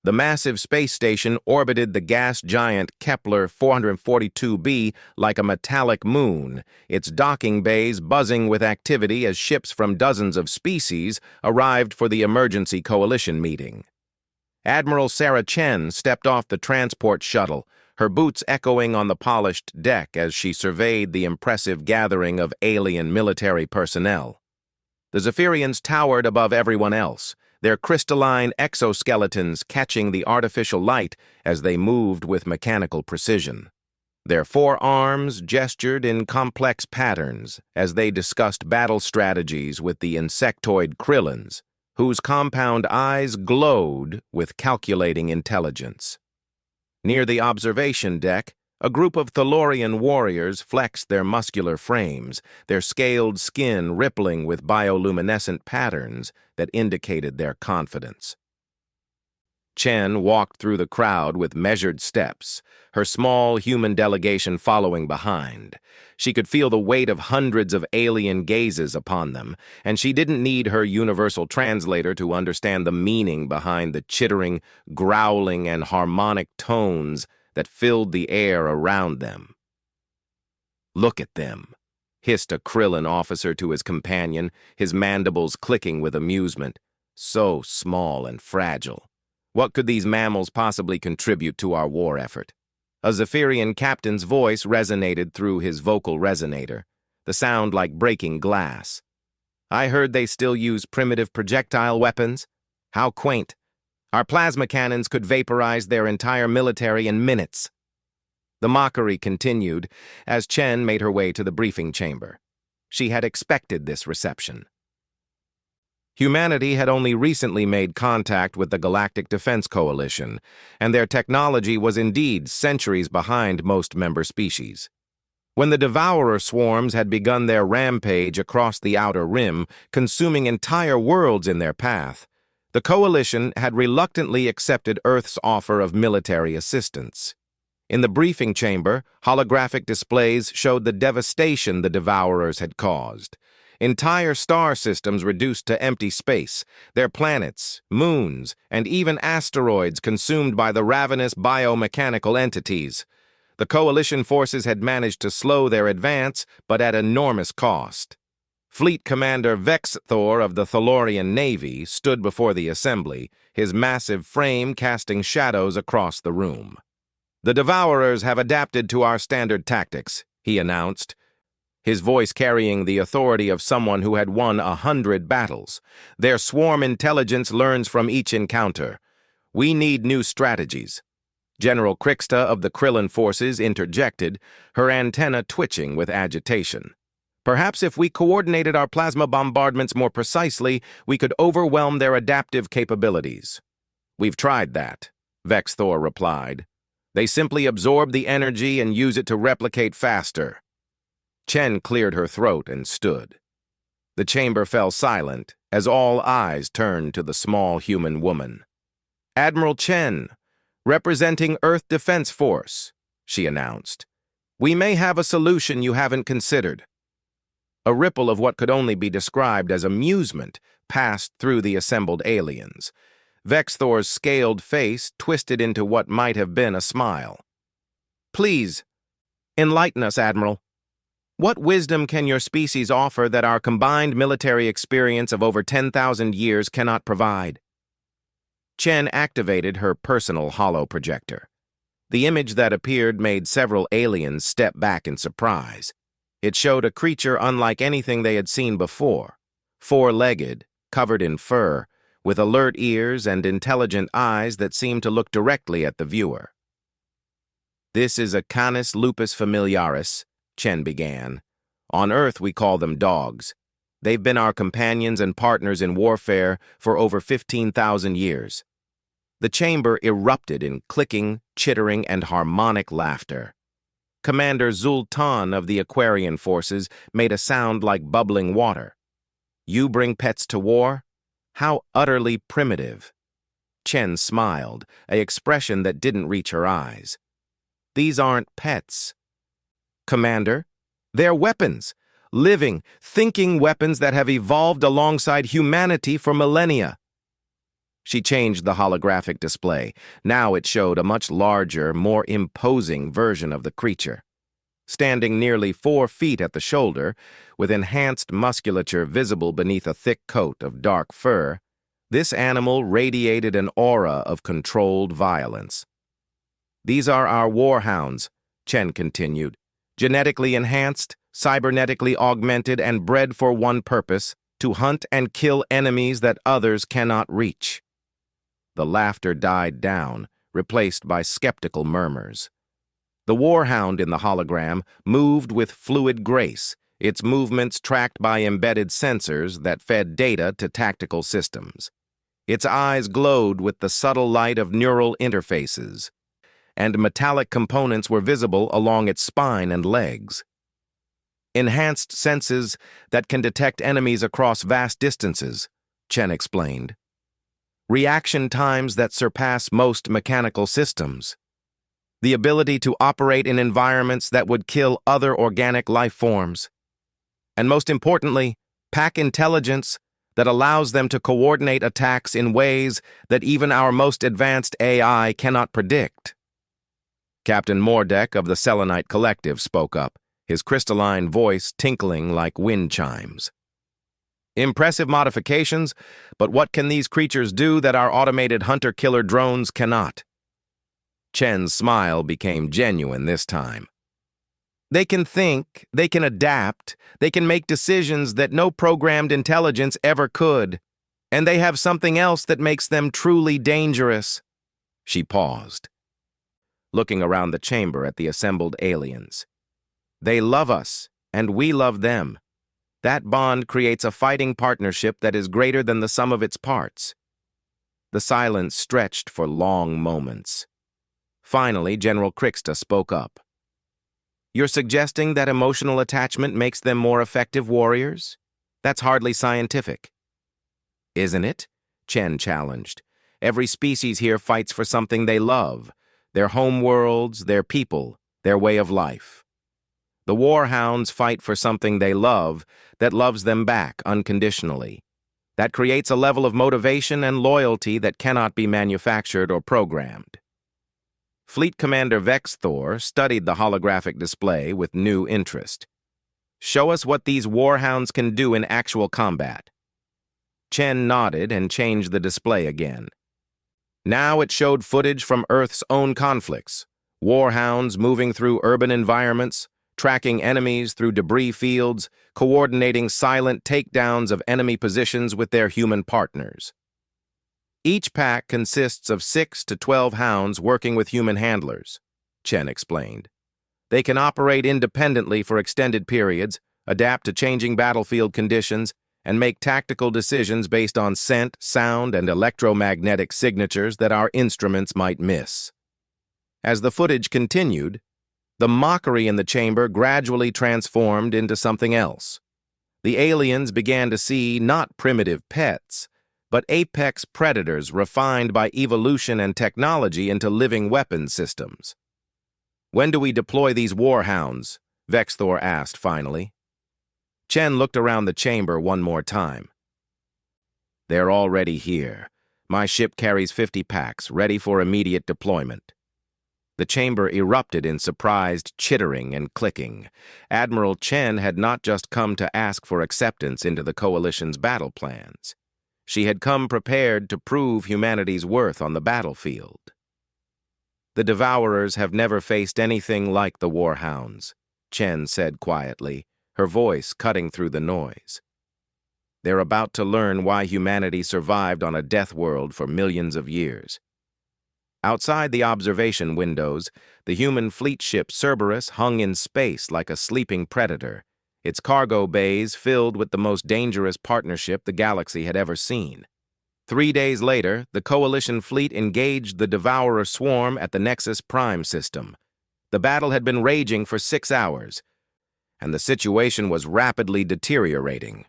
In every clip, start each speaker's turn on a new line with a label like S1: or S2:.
S1: The massive space station orbited the gas giant Kepler 442b like a metallic moon, its docking bays buzzing with activity as ships from dozens of species arrived for the emergency coalition meeting. Admiral Sarah Chen stepped off the transport shuttle, her boots echoing on the polished deck as she surveyed the impressive gathering of alien military personnel. The Zephyrians towered above everyone else, their crystalline exoskeletons catching the artificial light as they moved with mechanical precision. Their forearms gestured in complex patterns as they discussed battle strategies with the insectoid Krillins, whose compound eyes glowed with calculating intelligence. Near the observation deck, a group of Thalorian warriors flexed their muscular frames, their scaled skin rippling with bioluminescent patterns that indicated their confidence. Chen walked through the crowd with measured steps, her small human delegation following behind. She could feel the weight of hundreds of alien gazes upon them, and she didn't need her universal translator to understand the meaning behind the chittering, growling, and harmonic tones that filled the air around them. "Look at them," hissed a Krillin officer to his companion, his mandibles clicking with amusement. "So small and fragile. What could these mammals possibly contribute to our war effort?" A Zephyrian captain's voice resonated through his vocal resonator, the sound like breaking glass. "I heard they still use primitive projectile weapons. How quaint. Our plasma cannons could vaporize their entire military in minutes." The mockery continued as Chen made her way to the briefing chamber. She had expected this reception. Humanity had only recently made contact with the Galactic Defense Coalition, and their technology was indeed centuries behind most member species. When the Devourer swarms had begun their rampage across the Outer Rim, consuming entire worlds in their path, the Coalition had reluctantly accepted Earth's offer of military assistance. In the briefing chamber, holographic displays showed the devastation the Devourers had caused. Entire star systems reduced to empty space, their planets, moons, and even asteroids consumed by the ravenous biomechanical entities. The Coalition forces had managed to slow their advance, but at enormous cost. Fleet Commander Vexthor of the Thalorian Navy stood before the assembly, his massive frame casting shadows across the room. "The Devourers have adapted to our standard tactics," he announced, his voice carrying the authority of someone who had won 100 battles. "Their swarm intelligence learns from each encounter. We need new strategies." General Krixta of the Krillin forces interjected, her antenna twitching with agitation. "Perhaps if we coordinated our plasma bombardments more precisely, we could overwhelm their adaptive capabilities." "We've tried that," Vexthor replied. "They simply absorb the energy and use it to replicate faster." Chen cleared her throat and stood. The chamber fell silent as all eyes turned to the small human woman. "Admiral Chen, representing Earth Defense Force," she announced. "We may have a solution you haven't considered." A ripple of what could only be described as amusement passed through the assembled aliens. Vexthor's scaled face twisted into what might have been a smile. "Please, enlighten us, Admiral. What wisdom can your species offer that our combined military experience of over 10,000 years cannot provide?" Chen activated her personal holo projector. The image that appeared made several aliens step back in surprise. It showed a creature unlike anything they had seen before, four-legged, covered in fur, with alert ears and intelligent eyes that seemed to look directly at the viewer. "This is a Canis lupus familiaris," Chen began. "On Earth, we call them dogs. They've been our companions and partners in warfare for over 15,000 years. The chamber erupted in clicking, chittering, and harmonic laughter. Commander Zultan of the Aquarian forces made a sound like bubbling water. "You bring pets to war? How utterly primitive." Chen smiled, an expression that didn't reach her eyes. "These aren't pets, Commander. They're weapons. Living, thinking weapons that have evolved alongside humanity for millennia." She changed the holographic display. Now it showed a much larger, more imposing version of the creature. Standing nearly 4 feet at the shoulder, with enhanced musculature visible beneath a thick coat of dark fur, this animal radiated an aura of controlled violence. "These are our warhounds," Chen continued. "Genetically enhanced, cybernetically augmented, and bred for one purpose, to hunt and kill enemies that others cannot reach." The laughter died down, replaced by skeptical murmurs. The warhound in the hologram moved with fluid grace, its movements tracked by embedded sensors that fed data to tactical systems. Its eyes glowed with the subtle light of neural interfaces, and metallic components were visible along its spine and legs. "Enhanced senses that can detect enemies across vast distances," Chen explained. "Reaction times that surpass most mechanical systems. The ability to operate in environments that would kill other organic life forms. And most importantly, pack intelligence that allows them to coordinate attacks in ways that even our most advanced AI cannot predict." Captain Mordek of the Selenite Collective spoke up, his crystalline voice tinkling like wind chimes. "Impressive modifications, but what can these creatures do that our automated hunter-killer drones cannot?" Chen's smile became genuine this time. "They can think, they can adapt, they can make decisions that no programmed intelligence ever could, and they have something else that makes them truly dangerous." She paused, looking around the chamber at the assembled aliens. "They love us, and we love them. That bond creates a fighting partnership that is greater than the sum of its parts." The silence stretched for long moments. Finally, General Krixta spoke up. "You're suggesting that emotional attachment makes them more effective warriors? That's hardly scientific." "Isn't it?" Chen challenged. "Every species here fights for something they love, their home worlds, their people, their way of life. The warhounds fight for something they love that loves them back unconditionally. That creates a level of motivation and loyalty that cannot be manufactured or programmed." Fleet Commander Vexthor studied the holographic display with new interest. "Show us what these warhounds can do in actual combat." Chen nodded and changed the display again. Now it showed footage from Earth's own conflicts, warhounds moving through urban environments, tracking enemies through debris fields, coordinating silent takedowns of enemy positions with their human partners. "Each pack consists of 6 to 12 hounds working with human handlers," Chen explained. "They can operate independently for extended periods, adapt to changing battlefield conditions, and make tactical decisions based on scent, sound, and electromagnetic signatures that our instruments might miss." As the footage continued, the mockery in the chamber gradually transformed into something else. The aliens began to see not primitive pets, but apex predators refined by evolution and technology into living weapon systems. "When do we deploy these warhounds?" Vexthor asked finally. Chen looked around the chamber one more time. "They're already here. My ship carries 50 packs, ready for immediate deployment." The chamber erupted in surprised chittering and clicking. Admiral Chen had not just come to ask for acceptance into the Coalition's battle plans. She had come prepared to prove humanity's worth on the battlefield. "The Devourers have never faced anything like the Warhounds," Chen said quietly, her voice cutting through the noise. "They're about to learn why humanity survived on a death world for millions of years." Outside the observation windows, the human fleet ship Cerberus hung in space like a sleeping predator, its cargo bays filled with the most dangerous partnership the galaxy had ever seen. 3 days later, the Coalition fleet engaged the Devourer swarm at the Nexus Prime system. The battle had been raging for 6 hours, and the situation was rapidly deteriorating.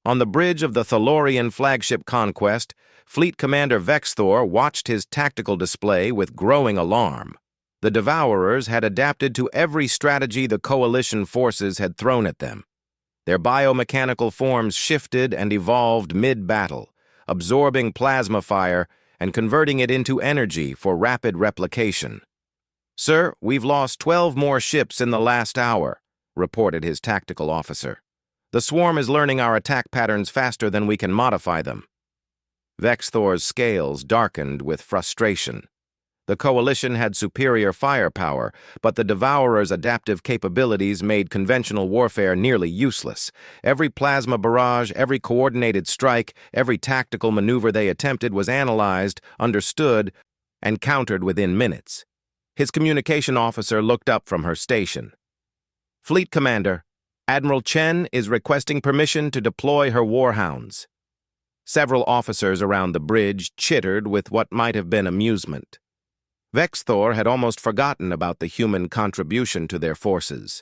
S1: On the bridge of the Thalorian flagship Conquest, Fleet Commander Vexthor watched his tactical display with growing alarm. The Devourers had adapted to every strategy the Coalition forces had thrown at them. Their biomechanical forms shifted and evolved mid-battle, absorbing plasma fire and converting it into energy for rapid replication. "Sir, we've lost 12 more ships in the last hour," reported his tactical officer. "The swarm is learning our attack patterns faster than we can modify them." Vexthor's scales darkened with frustration. The Coalition had superior firepower, but the Devourer's adaptive capabilities made conventional warfare nearly useless. Every plasma barrage, every coordinated strike, every tactical maneuver they attempted was analyzed, understood, and countered within minutes. His communication officer looked up from her station. "Fleet Commander, Admiral Chen is requesting permission to deploy her warhounds." Several officers around the bridge chittered with what might have been amusement. Vexthor had almost forgotten about the human contribution to their forces.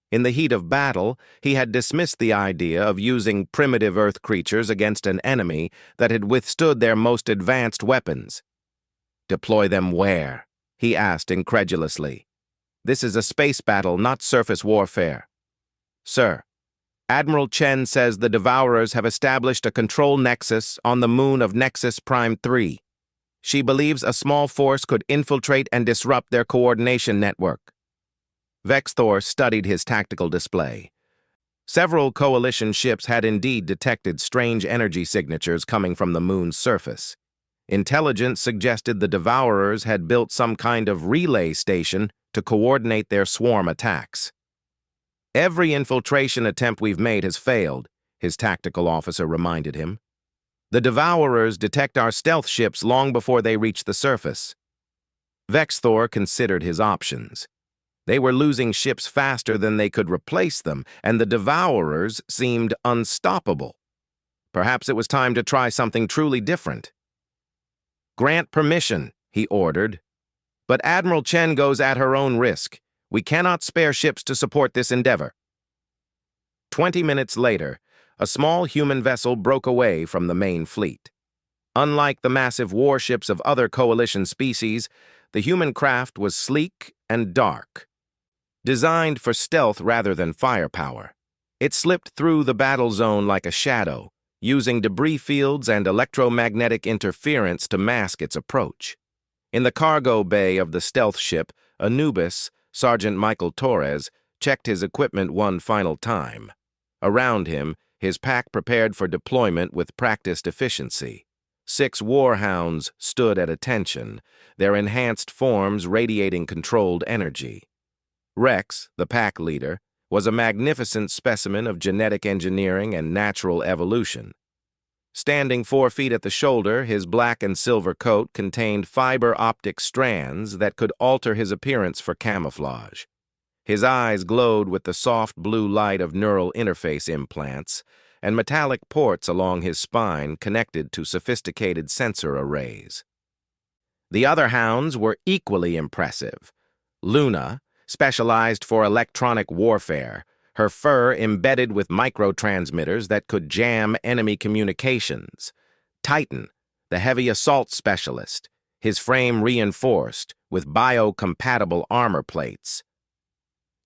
S1: In the heat of battle, he had dismissed the idea of using primitive Earth creatures against an enemy that had withstood their most advanced weapons. "Deploy them where?" he asked incredulously. "This is a space battle, not surface warfare." "Sir, Admiral Chen says the Devourers have established a control nexus on the moon of Nexus Prime 3. She believes a small force could infiltrate and disrupt their coordination network." Vexthor studied his tactical display. Several Coalition ships had indeed detected strange energy signatures coming from the moon's surface. Intelligence suggested the Devourers had built some kind of relay station to coordinate their swarm attacks. "Every infiltration attempt we've made has failed," his tactical officer reminded him. "The Devourers detect our stealth ships long before they reach the surface." Vexthor considered his options. They were losing ships faster than they could replace them, and the Devourers seemed unstoppable. Perhaps it was time to try something truly different. "Grant permission," he ordered. "But Admiral Chen goes at her own risk. We cannot spare ships to support this endeavor." 20 minutes later, a small human vessel broke away from the main fleet. Unlike the massive warships of other Coalition species, the human craft was sleek and dark. Designed for stealth rather than firepower, it slipped through the battle zone like a shadow, using debris fields and electromagnetic interference to mask its approach. In the cargo bay of the stealth ship, Anubis, Sergeant Michael Torres, checked his equipment one final time. Around him, his pack prepared for deployment with practiced efficiency. 6 warhounds stood at attention, their enhanced forms radiating controlled energy. Rex, the pack leader, was a magnificent specimen of genetic engineering and natural evolution. Standing 4 feet at the shoulder, his black and silver coat contained fiber optic strands that could alter his appearance for camouflage. His eyes glowed with the soft blue light of neural interface implants, and metallic ports along his spine connected to sophisticated sensor arrays. The other hounds were equally impressive. Luna, specialized for electronic warfare, her fur embedded with microtransmitters that could jam enemy communications. Titan, the heavy assault specialist, his frame reinforced with biocompatible armor plates.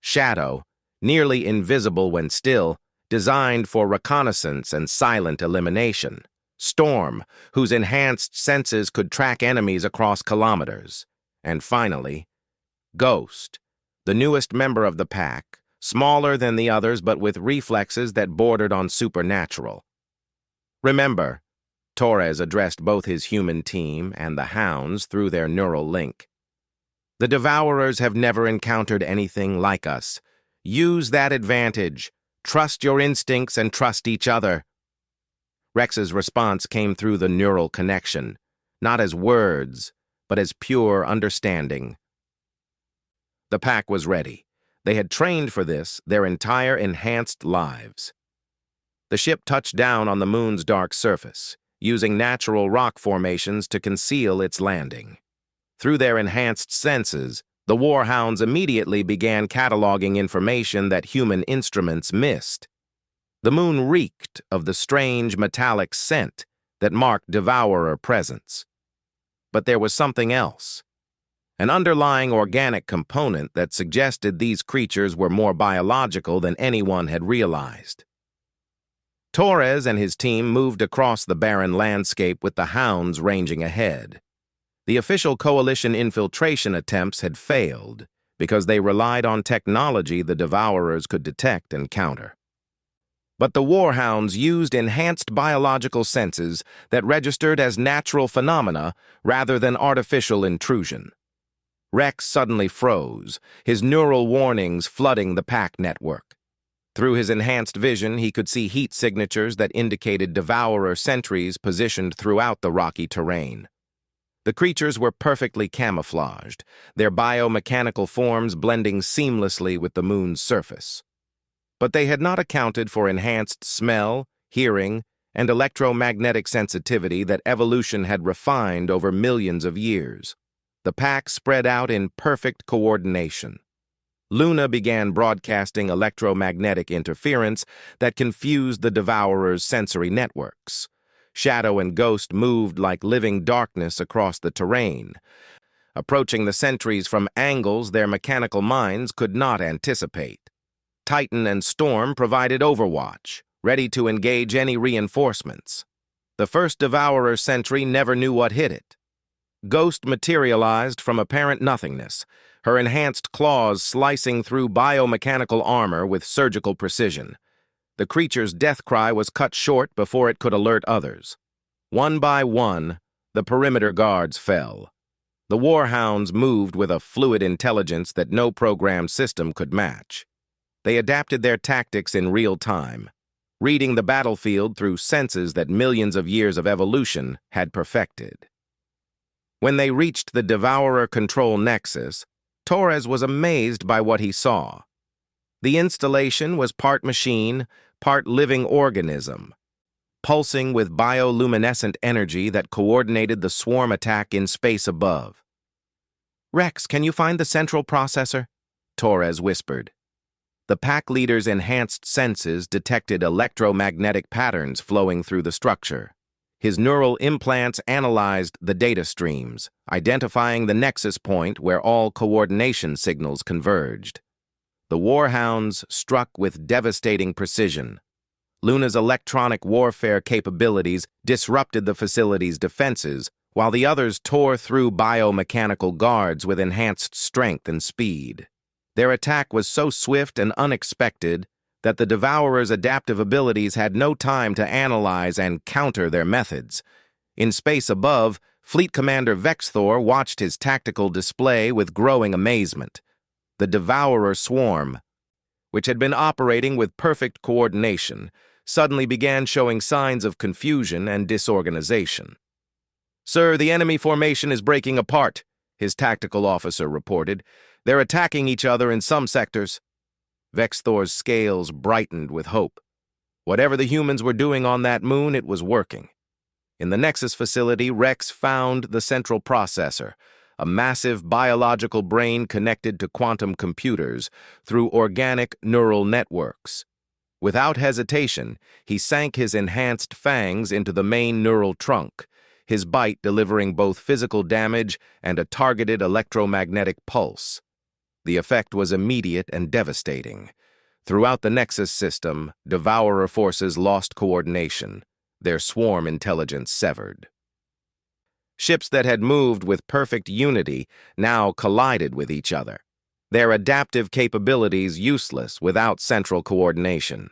S1: Shadow, nearly invisible when still, designed for reconnaissance and silent elimination. Storm, whose enhanced senses could track enemies across kilometers. And finally, Ghost, the newest member of the pack, smaller than the others but with reflexes that bordered on supernatural. "Remember," Torres addressed both his human team and the Hounds through their neural link, "the Devourers have never encountered anything like us. Use that advantage. Trust your instincts and trust each other." Rex's response came through the neural connection, not as words, but as pure understanding. The pack was ready. They had trained for this their entire enhanced lives. The ship touched down on the moon's dark surface, using natural rock formations to conceal its landing. Through their enhanced senses, the warhounds immediately began cataloging information that human instruments missed. The moon reeked of the strange metallic scent that marked devourer presence. But there was something else, an underlying organic component that suggested these creatures were more biological than anyone had realized. Torres and his team moved across the barren landscape with the Hounds ranging ahead. The official coalition infiltration attempts had failed because they relied on technology the Devourers could detect and counter. But the Warhounds used enhanced biological senses that registered as natural phenomena rather than artificial intrusion. Rex suddenly froze, his neural warnings flooding the pack network. Through his enhanced vision, he could see heat signatures that indicated Devourer sentries positioned throughout the rocky terrain. The creatures were perfectly camouflaged, their biomechanical forms blending seamlessly with the moon's surface. But they had not accounted for enhanced smell, hearing, and electromagnetic sensitivity that evolution had refined over millions of years. The pack spread out in perfect coordination. Luna began broadcasting electromagnetic interference that confused the Devourer's sensory networks. Shadow and Ghost moved like living darkness across the terrain, approaching the sentries from angles their mechanical minds could not anticipate. Titan and Storm provided overwatch, ready to engage any reinforcements. The first Devourer sentry never knew what hit it. Ghost materialized from apparent nothingness, her enhanced claws slicing through biomechanical armor with surgical precision. The creature's death cry was cut short before it could alert others. One by one, the perimeter guards fell. The Warhounds moved with a fluid intelligence that no programmed system could match. They adapted their tactics in real time, reading the battlefield through senses that millions of years of evolution had perfected. When they reached the Devourer control nexus, Torres was amazed by what he saw. The installation was part machine, part living organism, pulsing with bioluminescent energy that coordinated the swarm attack in space above. "Rex, can you find the central processor?" Torres whispered. The pack leader's enhanced senses detected electromagnetic patterns flowing through the structure. His neural implants analyzed the data streams, identifying the nexus point where all coordination signals converged. The Warhounds struck with devastating precision. Luna's electronic warfare capabilities disrupted the facility's defenses, while the others tore through biomechanical guards with enhanced strength and speed. Their attack was so swift and unexpected that the Devourer's adaptive abilities had no time to analyze and counter their methods. In space above, Fleet Commander Vexthor watched his tactical display with growing amazement. The Devourer swarm, which had been operating with perfect coordination, suddenly began showing signs of confusion and disorganization. "Sir, the enemy formation is breaking apart," his tactical officer reported. "They're attacking each other in some sectors." Vexthor's scales brightened with hope. Whatever the humans were doing on that moon, it was working. In the Nexus facility, Rex found the central processor, a massive biological brain connected to quantum computers through organic neural networks. Without hesitation, he sank his enhanced fangs into the main neural trunk, his bite delivering both physical damage and a targeted electromagnetic pulse. The effect was immediate and devastating. Throughout the Nexus system, Devourer forces lost coordination, their swarm intelligence severed. Ships that had moved with perfect unity now collided with each other, their adaptive capabilities useless without central coordination.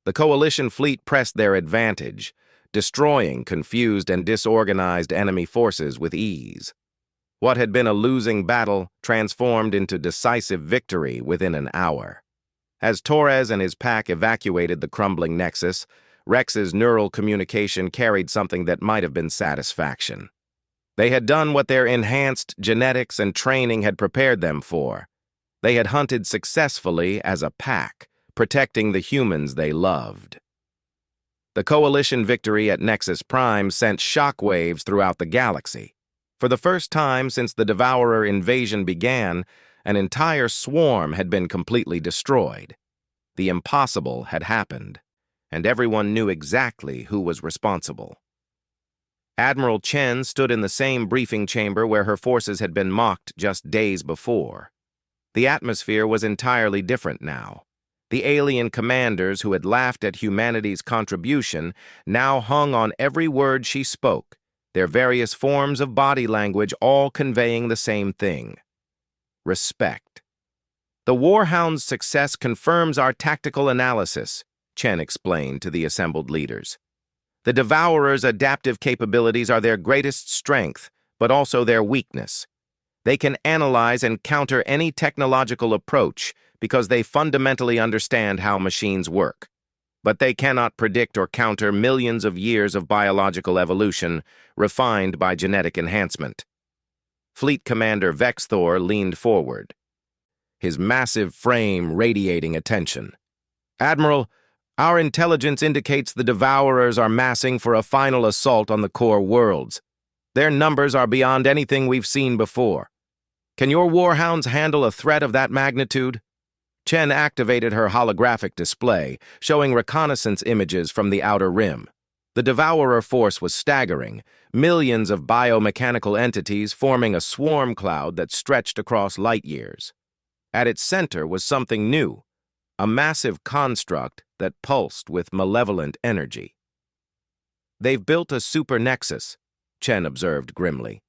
S1: The Coalition fleet pressed their advantage, destroying confused and disorganized enemy forces with ease. What had been a losing battle transformed into decisive victory within an hour. As Torres and his pack evacuated the crumbling Nexus, Rex's neural communication carried something that might have been satisfaction. They had done what their enhanced genetics and training had prepared them for. They had hunted successfully as a pack, protecting the humans they loved. The Coalition victory at Nexus Prime sent shockwaves throughout the galaxy. For the first time since the Devourer invasion began, an entire swarm had been completely destroyed. The impossible had happened, and everyone knew exactly who was responsible. Admiral Chen stood in the same briefing chamber where her forces had been mocked just days before. The atmosphere was entirely different now. The alien commanders who had laughed at humanity's contribution now hung on every word she spoke, their various forms of body language all conveying the same thing: respect. "The Warhound's success confirms our tactical analysis," Chen explained to the assembled leaders. "The Devourer's adaptive capabilities are their greatest strength, but also their weakness. They can analyze and counter any technological approach because they fundamentally understand how machines work. But they cannot predict or counter millions of years of biological evolution refined by genetic enhancement." Fleet Commander Vexthor leaned forward, his massive frame radiating attention. "Admiral, our intelligence indicates the Devourers are massing for a final assault on the core worlds. Their numbers are beyond anything we've seen before. Can your Warhounds handle a threat of that magnitude?" Chen activated her holographic display, showing reconnaissance images from the outer rim. The Devourer force was staggering, millions of biomechanical entities forming a swarm cloud that stretched across light years. At its center was something new, a massive construct that pulsed with malevolent energy. "They've built a super nexus," Chen observed grimly.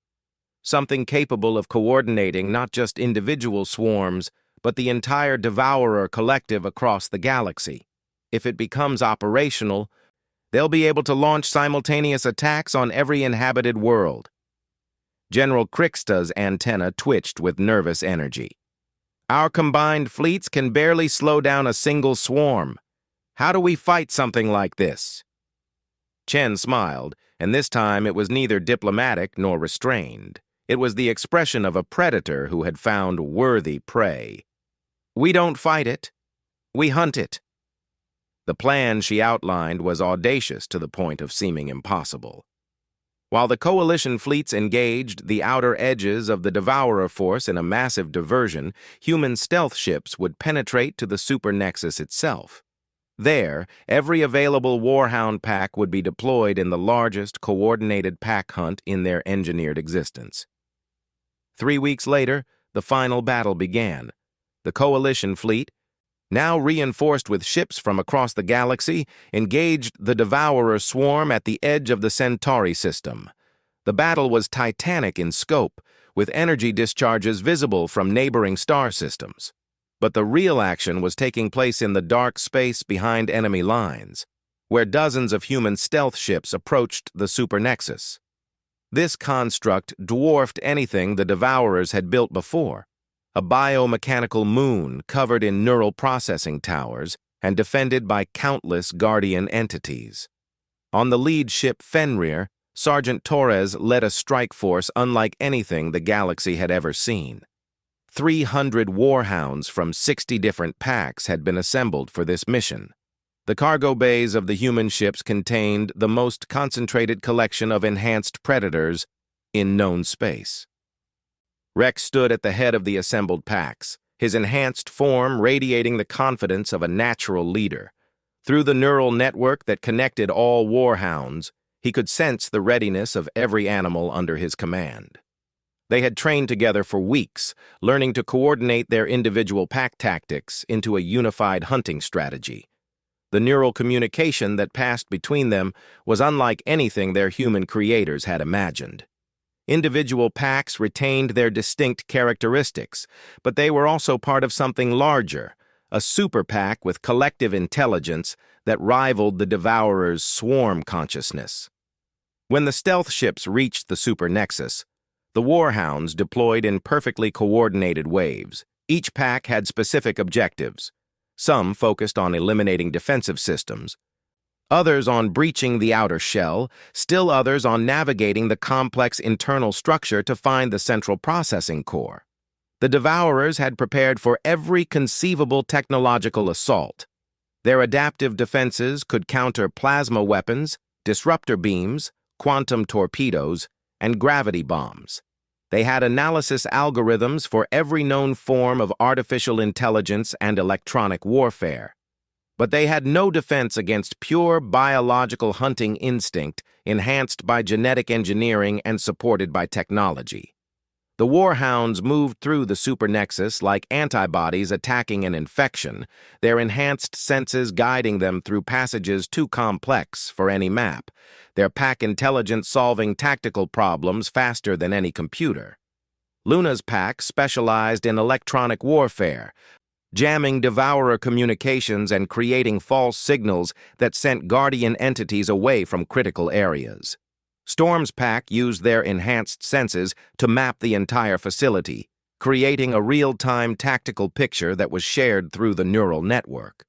S1: "Something capable of coordinating not just individual swarms, but the entire Devourer collective across the galaxy. If it becomes operational, they'll be able to launch simultaneous attacks on every inhabited world." General Krixta's antenna twitched with nervous energy. "Our combined fleets can barely slow down a single swarm. How do we fight something like this?" Chen smiled, and this time it was neither diplomatic nor restrained. It was the expression of a predator who had found worthy prey. "We don't fight it. We hunt it." The plan she outlined was audacious to the point of seeming impossible. While the coalition fleets engaged the outer edges of the Devourer force in a massive diversion, human stealth ships would penetrate to the super nexus itself. There, every available Warhound pack would be deployed in the largest coordinated pack hunt in their engineered existence. 3 weeks later, the final battle began. The coalition fleet, now reinforced with ships from across the galaxy, engaged the Devourer swarm at the edge of the Centauri system. The battle was titanic in scope, with energy discharges visible from neighboring star systems. But the real action was taking place in the dark space behind enemy lines, where dozens of human stealth ships approached the super nexus. This construct dwarfed anything the Devourers had built before. A biomechanical moon covered in neural processing towers and defended by countless guardian entities. On the lead ship Fenrir, Sergeant Torres led a strike force unlike anything the galaxy had ever seen. 300 warhounds from 60 different packs had been assembled for this mission. The cargo bays of the human ships contained the most concentrated collection of enhanced predators in known space. Rex stood at the head of the assembled packs, his enhanced form radiating the confidence of a natural leader. Through the neural network that connected all warhounds, he could sense the readiness of every animal under his command. They had trained together for weeks, learning to coordinate their individual pack tactics into a unified hunting strategy. The neural communication that passed between them was unlike anything their human creators had imagined. Individual packs retained their distinct characteristics, but they were also part of something larger, a super pack with collective intelligence that rivaled the Devourer's swarm consciousness. When the stealth ships reached the super nexus, the warhounds deployed in perfectly coordinated waves. Each pack had specific objectives. Some focused on eliminating defensive systems, others on breaching the outer shell, still others on navigating the complex internal structure to find the central processing core. The Devourers had prepared for every conceivable technological assault. Their adaptive defenses could counter plasma weapons, disruptor beams, quantum torpedoes, and gravity bombs. They had analysis algorithms for every known form of artificial intelligence and electronic warfare. But they had no defense against pure biological hunting instinct enhanced by genetic engineering and supported by technology. The Warhounds moved through the supernexus like antibodies attacking an infection, their enhanced senses guiding them through passages too complex for any map, their pack intelligence solving tactical problems faster than any computer. Luna's pack specialized in electronic warfare, jamming devourer communications and creating false signals that sent guardian entities away from critical areas. Storm's pack used their enhanced senses to map the entire facility, creating a real-time tactical picture that was shared through the neural network.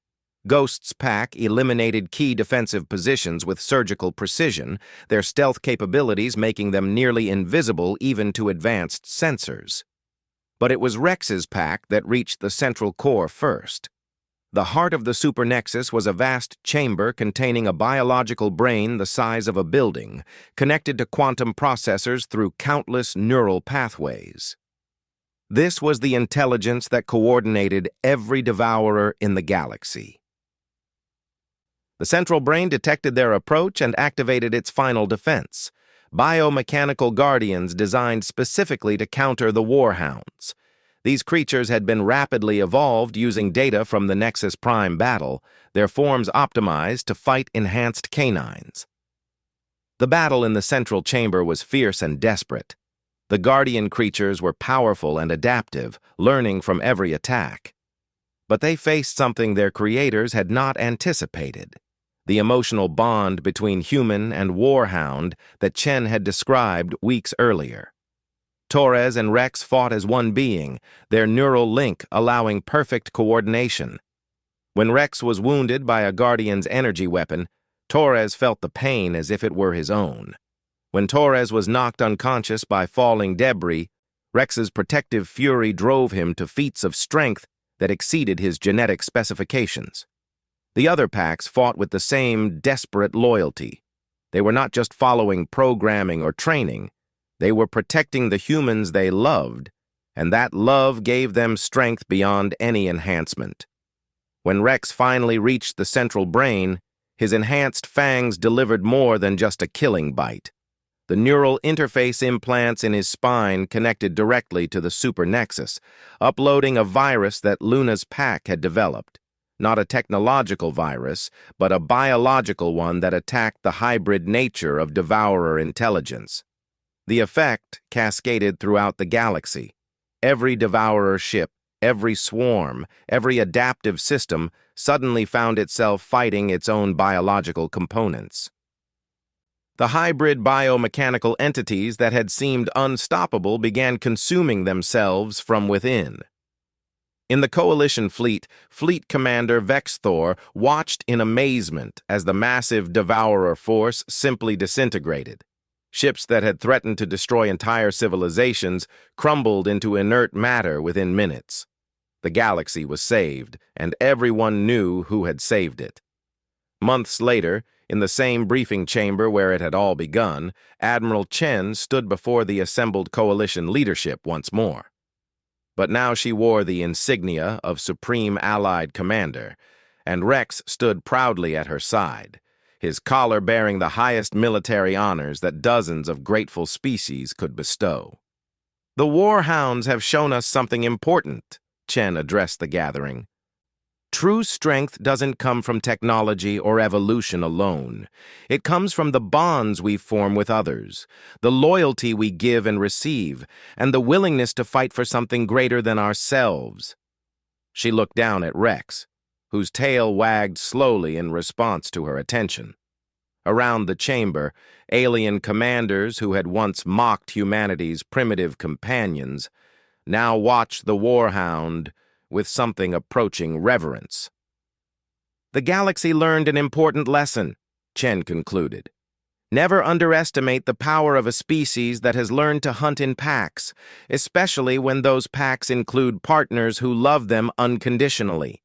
S1: Ghost's pack eliminated key defensive positions with surgical precision, their stealth capabilities making them nearly invisible even to advanced sensors. But it was Rex's pack that reached the central core first. The heart of the supernexus was a vast chamber containing a biological brain the size of a building, connected to quantum processors through countless neural pathways. This was the intelligence that coordinated every devourer in the galaxy. The central brain detected their approach and activated its final defense, biomechanical guardians designed specifically to counter the Warhounds. These creatures had been rapidly evolved using data from the Nexus Prime battle, their forms optimized to fight enhanced canines. The battle in the central chamber was fierce and desperate. The Guardian creatures were powerful and adaptive, learning from every attack. But they faced something their creators had not anticipated: the emotional bond between human and Warhound that Chen had described weeks earlier. Torres and Rex fought as one being, their neural link allowing perfect coordination. When Rex was wounded by a Guardian's energy weapon, Torres felt the pain as if it were his own. When Torres was knocked unconscious by falling debris, Rex's protective fury drove him to feats of strength that exceeded his genetic specifications. The other packs fought with the same desperate loyalty. They were not just following programming or training, they were protecting the humans they loved, and that love gave them strength beyond any enhancement. When Rex finally reached the central brain, his enhanced fangs delivered more than just a killing bite. The neural interface implants in his spine connected directly to the supernexus, uploading a virus that Luna's pack had developed. Not a technological virus, but a biological one that attacked the hybrid nature of devourer intelligence. The effect cascaded throughout the galaxy. Every devourer ship, every swarm, every adaptive system suddenly found itself fighting its own biological components. The hybrid biomechanical entities that had seemed unstoppable began consuming themselves from within. In the Coalition fleet, Fleet Commander Vexthor watched in amazement as the massive devourer force simply disintegrated. Ships that had threatened to destroy entire civilizations crumbled into inert matter within minutes. The galaxy was saved, and everyone knew who had saved it. Months later, in the same briefing chamber where it had all begun, Admiral Chen stood before the assembled Coalition leadership once more. But now she wore the insignia of Supreme Allied Commander, and Rex stood proudly at her side, his collar bearing the highest military honors that dozens of grateful species could bestow. "The Warhounds have shown us something important," Chen addressed the gathering. "True strength doesn't come from technology or evolution alone. It comes from the bonds we form with others, the loyalty we give and receive, and the willingness to fight for something greater than ourselves." She looked down at Rex, whose tail wagged slowly in response to her attention. Around the chamber, alien commanders who had once mocked humanity's primitive companions now watched the Warhound with something approaching reverence. "The galaxy learned an important lesson," Chen concluded. "Never underestimate the power of a species that has learned to hunt in packs, especially when those packs include partners who love them unconditionally."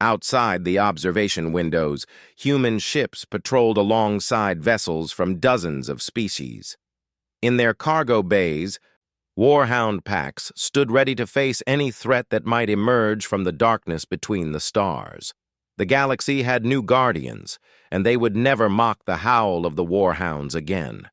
S1: Outside the observation windows, human ships patrolled alongside vessels from dozens of species. In their cargo bays, Warhound packs stood ready to face any threat that might emerge from the darkness between the stars. The galaxy had new guardians, and they would never mock the howl of the Warhounds again.